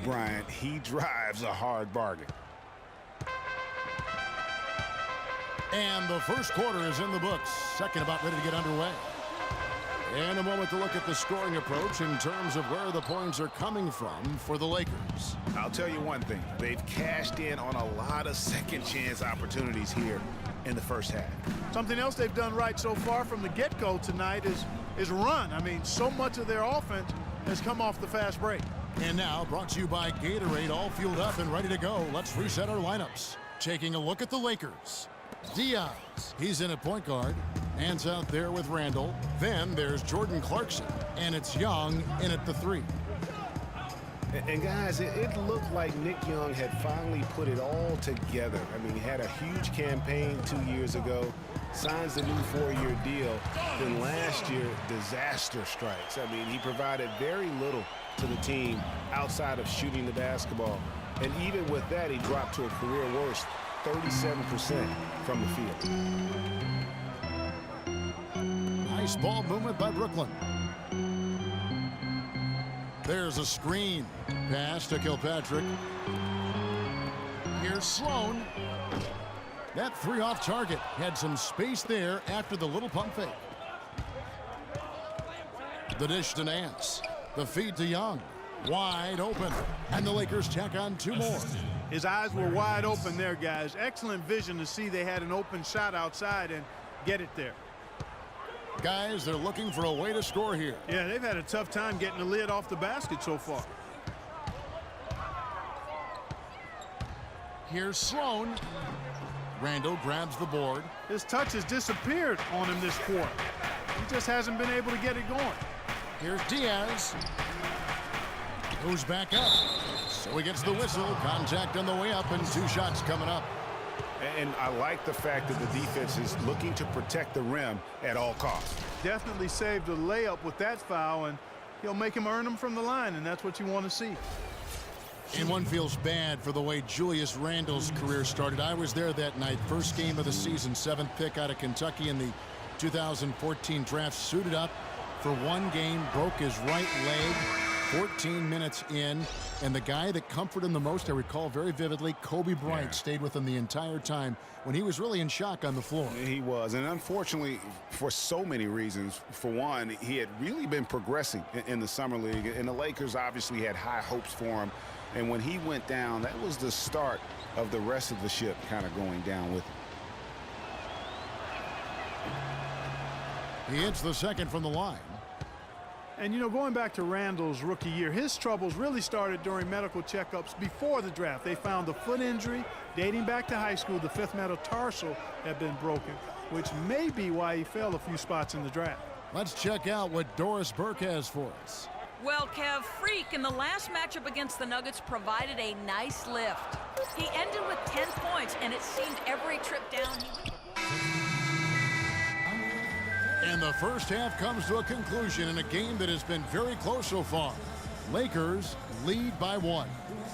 Bryant, he drives a hard bargain. And the first quarter is in the books. Second about ready to get underway. And a moment to look at the scoring approach in terms of where the points are coming from for the Lakers. I'll tell you one thing. They've cashed in on a lot of second chance opportunities here in the first half. Something else they've done right so far from the get-go tonight is run. I mean, so much of their offense has come off the fast break. And now, brought to you by Gatorade, all fueled up and ready to go. Let's reset our lineups. Taking a look at the Lakers. Diaz, he's in at point guard. Hands out there with Randall. Then there's Jordan Clarkson, and it's Young in at the 3. And guys, it looked like Nick Young had finally put it all together. I mean, he had a huge campaign 2 years ago, signs a new 4-year deal. Then last year, disaster strikes. I mean, he provided very little to the team outside of shooting the basketball. And even with that, he dropped to a career worst, 37% from the field. Nice ball movement by Brooklyn. There's a screen. Pass to Kilpatrick. Here's Sloan. That 3 off target. Had some space there after the little pump fake. The dish to Nance. The feed to Young. Wide open. And the Lakers tack on 2 more. His eyes were wide open there, guys. Excellent vision to see they had an open shot outside and get it there. Guys, they're looking for a way to score here. Yeah, they've had a tough time getting the lid off the basket so far. Here's Sloan. Randall grabs the board. His touch has disappeared on him this quarter. He just hasn't been able to get it going. Here's Diaz. Goes back up. So he gets the whistle. Contact on the way up and 2 shots coming up. And I like the fact that the defense is looking to protect the rim at all costs. Definitely saved a layup with that foul, and he'll make him earn them from the line, and that's what you want to see. And one feels bad for the way Julius Randle's career started. I was there that night. First game of the season, 7th pick out of Kentucky in the 2014 draft. Suited up for 1 game, broke his right leg. 14 minutes in, and the guy that comforted him the most, I recall very vividly, Kobe Bryant stayed with him the entire time when he was really in shock on the floor. He was, and unfortunately, for so many reasons. For one, he had really been progressing in the Summer League, and the Lakers obviously had high hopes for him. And when he went down, that was the start of the rest of the ship kind of going down with him. He hits the second from the line. And, you know, going back to Randall's rookie year, his troubles really started during medical checkups before the draft. They found a foot injury dating back to high school. The 5th metatarsal had been broken, which may be why he fell a few spots in the draft. Let's check out what Doris Burke has for us. Well, Kev, Freak in the last matchup against the Nuggets provided a nice lift. He ended with 10 points, and it seemed every trip down he would... And the first half comes to a conclusion in a game that has been very close so far. Lakers lead by 1.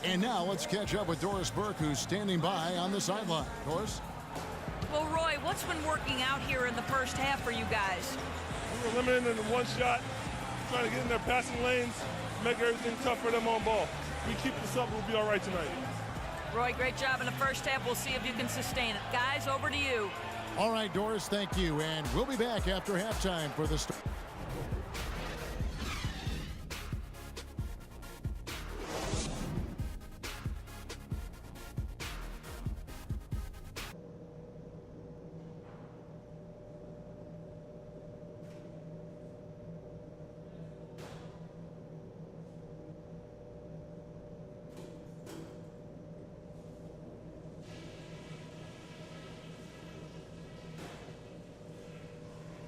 And now let's catch up with Doris Burke, who's standing by on the sideline. Doris? Well, Roy, what's been working out here in the first half for you guys? We're limiting them to 1 shot, trying to get in their passing lanes, make everything tough for them on ball. If we keep this up, we'll be all right tonight. Roy, great job in the first half. We'll see if you can sustain it. Guys, over to you. All right, Doris, thank you. And we'll be back after halftime for the start.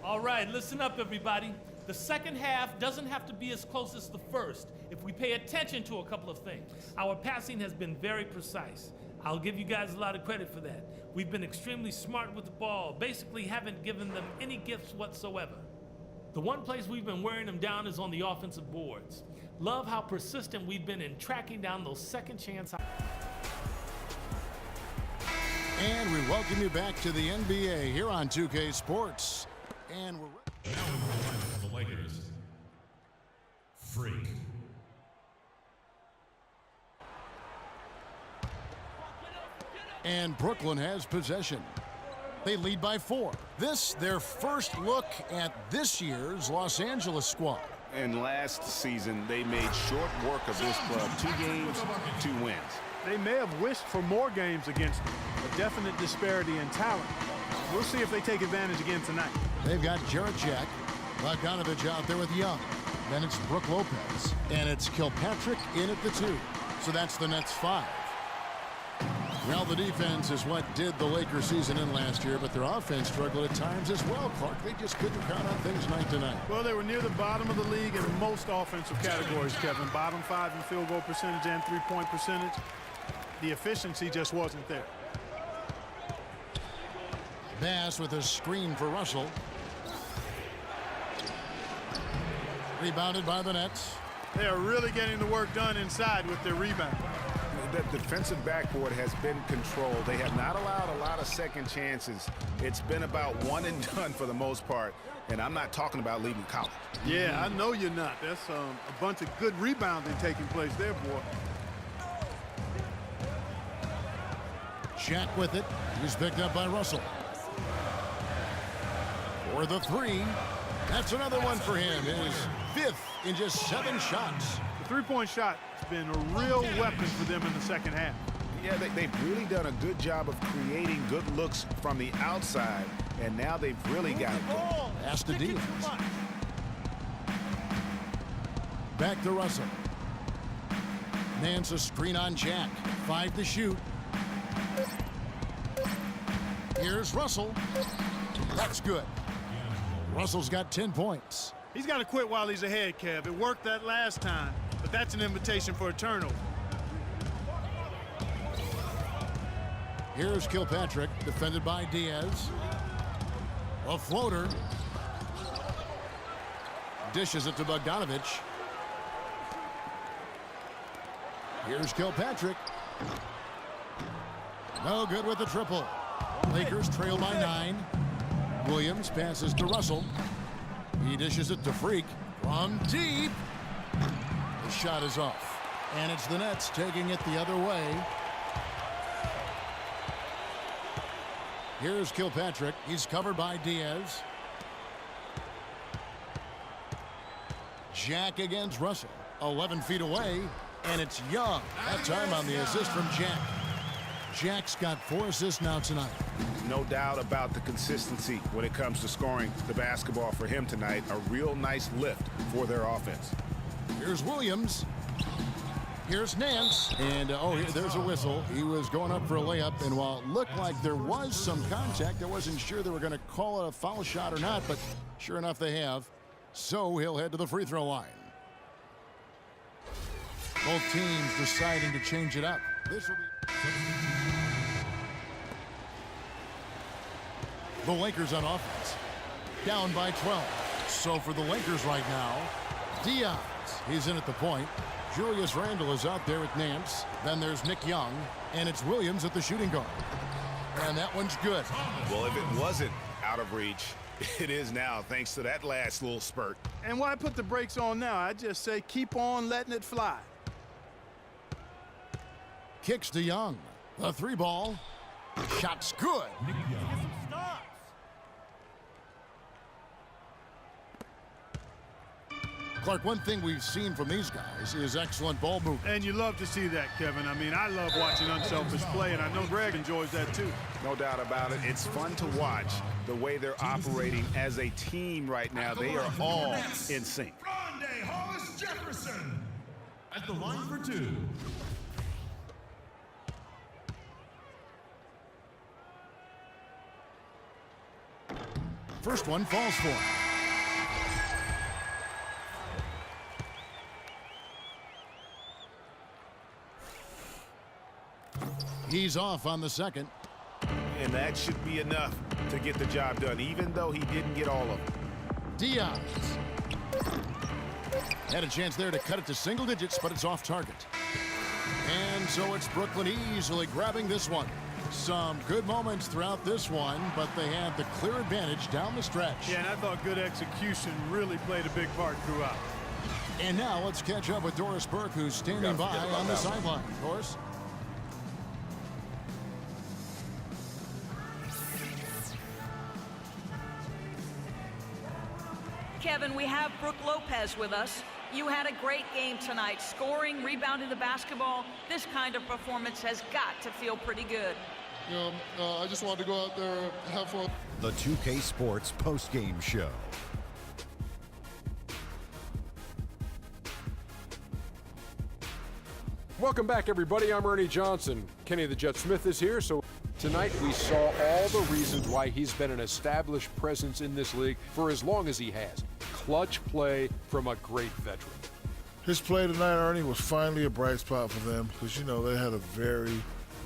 All right, listen up, everybody. The second half doesn't have to be as close as the first if we pay attention to a couple of things. Our passing has been very precise. I'll give you guys a lot of credit for that. We've been extremely smart with the ball, basically haven't given them any gifts whatsoever. The one place we've been wearing them down is on the offensive boards. Love how persistent we've been in tracking down those second chance. And we welcome you back to the NBA here on 2K Sports. And we're now in the lineup for the Lakers, Freak. And Brooklyn has possession. They lead by 4. This, their first look at this year's Los Angeles squad. And last season, they made short work of this club. 2 games, 2 wins. They may have wished for more games against them. A definite disparity in talent. We'll see if they take advantage again tonight. They've got Jarrett Jack, Bogdanovich out there with Young. Then it's Brook Lopez. And it's Kilpatrick in at the 2. So that's the Nets 5. Well, the defense is what did the Lakers season in last year, but their offense struggled at times as well, Clark. They just couldn't count on things night to night. Well, they were near the bottom of the league in most offensive categories, Kevin. Bottom 5 in field goal percentage and three-point percentage. The efficiency just wasn't there. Bass with a screen for Russell. Rebounded by the Nets. They are really getting the work done inside with their rebound. The defensive backboard has been controlled. They have not allowed a lot of second chances. It's been about one and done for the most part. And I'm not talking about leaving college. Yeah, I know you're not. That's a bunch of good rebounding taking place there, boy. Jack with it. He's picked up by Russell. For the 3. That's another one for him. His 5th in just 7 shots. The three-point shot has been a real weapon for them in the second half. Yeah, they've really done a good job of creating good looks from the outside, and now they've really got it going. Pass to Diaz. Back to Russell. Nance a screen on Jack. 5 to shoot. Here's Russell. That's good. Russell's got 10 points. He's got to quit while he's ahead, Kev. It worked that last time, but that's an invitation for a turnover. Here's Kilpatrick, defended by Diaz. A floater. Dishes it to Bogdanovich. Here's Kilpatrick. No good with the triple. Lakers trail by 9. Williams passes to Russell. He dishes it to Freak from deep. The shot is off. And it's the Nets taking it the other way. Here's Kilpatrick. He's covered by Diaz. Jack against Russell. 11 feet away. And it's Young. That time on the assist from Jack. Jack's got 4 assists now tonight. No doubt about the consistency when it comes to scoring the basketball for him tonight. A real nice lift for their offense. Here's Williams. Here's Nance. And, there's a whistle. He was going up for a layup. And while it looked like there was some contact, I wasn't sure they were going to call it a foul shot or not. But sure enough, they have. So he'll head to the free throw line. Both teams deciding to change it up. This will be... The Lakers on offense. Down by 12. So for the Lakers right now, Diaz. He's in at the point. Julius Randle is out there at Nance. Then there's Nick Young. And it's Williams at the shooting guard. And that one's good. Well, if it wasn't out of reach, it is now, thanks to that last little spurt. And why put the brakes on now? I just say keep on letting it fly. Kicks to Young. The 3 ball. Shot's good. Clark, one thing we've seen from these guys is excellent ball movement. And you love to see that, Kevin. I mean, I love watching unselfish play, and I know Greg enjoys that too. No doubt about it. It's fun to watch the way they're operating as a team right now. They are all in sync. Rondé Hollis Jefferson at the line for 2. First one falls for him. He's off on the second. And that should be enough to get the job done, even though he didn't get all of it. Diaz. Had a chance there to cut it to single digits, but it's off target. And so it's Brooklyn easily grabbing this one. Some good moments throughout this one, but they had the clear advantage down the stretch. Yeah, and I thought good execution really played a big part throughout. And now let's catch up with Doris Burke, who's standing by on the sideline. Doris? Kevin, we have Brooke Lopez with us. You had a great game tonight, scoring, rebounding the basketball. This kind of performance has got to feel pretty good. You know, I just wanted to go out there, have fun. The 2K Sports postgame show. Welcome back, everybody. I'm Ernie Johnson. Kenny the Jet Smith is here. So tonight we saw all the reasons why he's been an established presence in this league for as long as he has. Clutch play from a great veteran. His play tonight, Ernie, was finally a bright spot for them because, you know, they had a very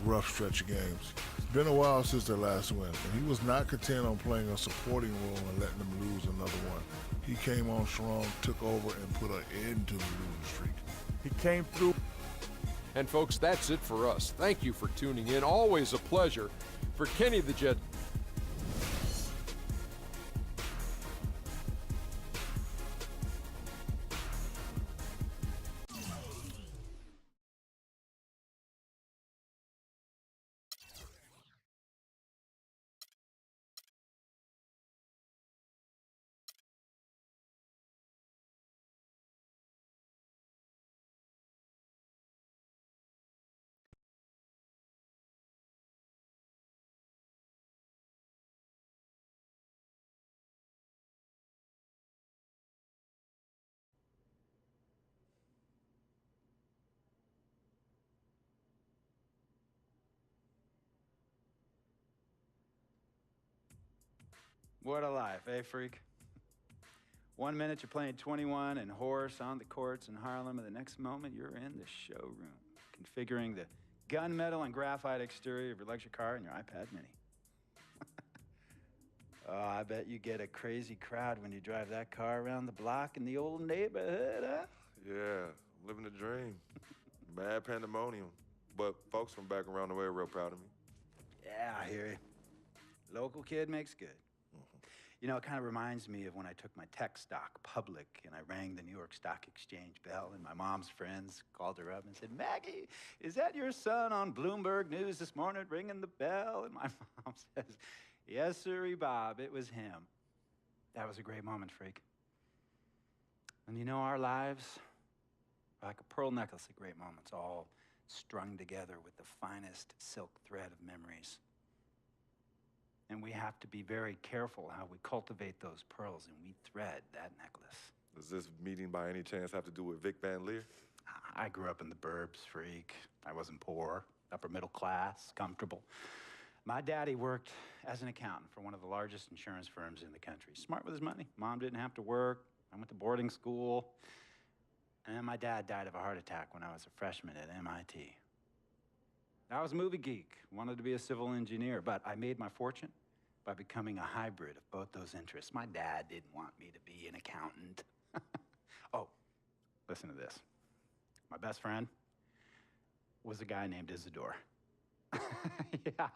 rough stretch of games. It's been a while since their last win, and he was not content on playing a supporting role and letting them lose another one. He came on strong, took over, and put an end to the losing streak. He came through. And folks, that's it for us. Thank you for tuning in. Always a pleasure. For Kenny the Jet. What a life, eh, freak? 1 minute you're playing 21 and horse on the courts in Harlem, and the next moment you're in the showroom, configuring the gunmetal and graphite exterior of your luxury car and your iPad mini. Oh, I bet you get a crazy crowd when you drive that car around the block in the old neighborhood, huh? Yeah, I'm living the dream. Bad pandemonium, but folks from back around the way are real proud of me. Yeah, I hear you. Local kid makes good. You know, it kind of reminds me of when I took my tech stock public and I rang the New York Stock Exchange bell, and my mom's friends called her up and said, "Maggie, is that your son on Bloomberg News this morning ringing the bell?" And my mom says, "Yes, sirree, Bob, it was him." That was a great moment, freak. And you know, our lives are like a pearl necklace of great moments, all strung together with the finest silk thread of memories. And we have to be very careful how we cultivate those pearls and we thread that necklace. Does this meeting by any chance have to do with Vic Van Leer? I grew up in the burbs, freak. I wasn't poor, upper middle class, comfortable. My daddy worked as an accountant for one of the largest insurance firms in the country. Smart with his money. Mom didn't have to work. I went to boarding school. And then my dad died of a heart attack when I was a freshman at MIT. I was a movie geek, wanted to be a civil engineer, but I made my fortune by becoming a hybrid of both those interests. My dad didn't want me to be an accountant. Oh, listen to this. My best friend was a guy named Isidore. Yeah.